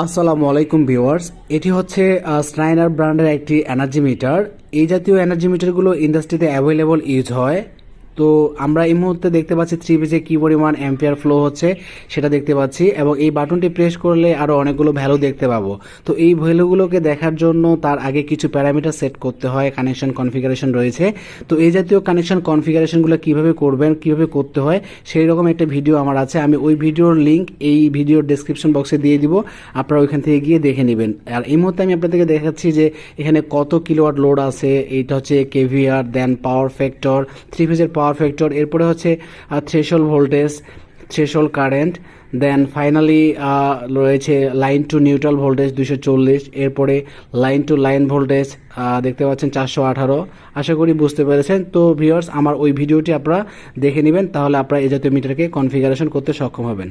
আসসালামু আলাইকুম ভিউয়ার্স, এটি হচ্ছে স্ট্রাইনার ব্র্যান্ডের একটি এনার্জি মিটার। এই জাতীয় এনার্জি মিটারগুলো ইন্ডাস্ট্রিতে অ্যাভেলেবল ইউজ হয়। তো আমরা এই মুহূর্তে দেখতে পাচ্ছি 3 পেজে কী পরিমাণ অ্যাম্পিয়ার ফ্লো হচ্ছে সেটা দেখতে পাচ্ছি, এবং এই বাটনটি প্রেস করলে আরও অনেকগুলো ভ্যালু দেখতে পাবো। তো এই ভ্যালুগুলোকে দেখার জন্য তার আগে কিছু প্যারামিটার সেট করতে হয়, কানেকশন কনফিগারেশন রয়েছে। তো এই জাতীয় কানেকশন কনফিগারেশনগুলো কীভাবে করবেন, কীভাবে করতে হয় সেই রকম একটা ভিডিও আমার আছে। আমি ওই ভিডিওর লিঙ্ক এই ভিডিওর ডেসক্রিপশন বক্সে দিয়ে দিব, আপনারা ওইখান থেকে গিয়ে দেখে নেবেন। আর এই মুহূর্তে আমি আপনাদেরকে দেখাচ্ছি যে এখানে কত কিলোওয়াট লোড আছে। এইটা হচ্ছে কেভিআর, দেন পাওয়ার ফ্যাক্টর, 3 ফেজের পাওয়ার ফ্যাক্টর, এরপরে হচ্ছে threshold voltage, threshold current, then finally রয়েছে লাইন টু নিউট্রাল ভোল্টেজ 240, এরপরে লাইন টু লাইন ভোল্টেজ দেখতে পাচ্ছেন 418। আশা করি বুঝতে পেরেছেন। তো ভিউয়ার্স, আমার ওই ভিডিওটি আপনারা দেখে নেবেন, তাহলে আপনারা এই জাতীয় মিটারকে কনফিগারেশন করতে সক্ষম হবেন।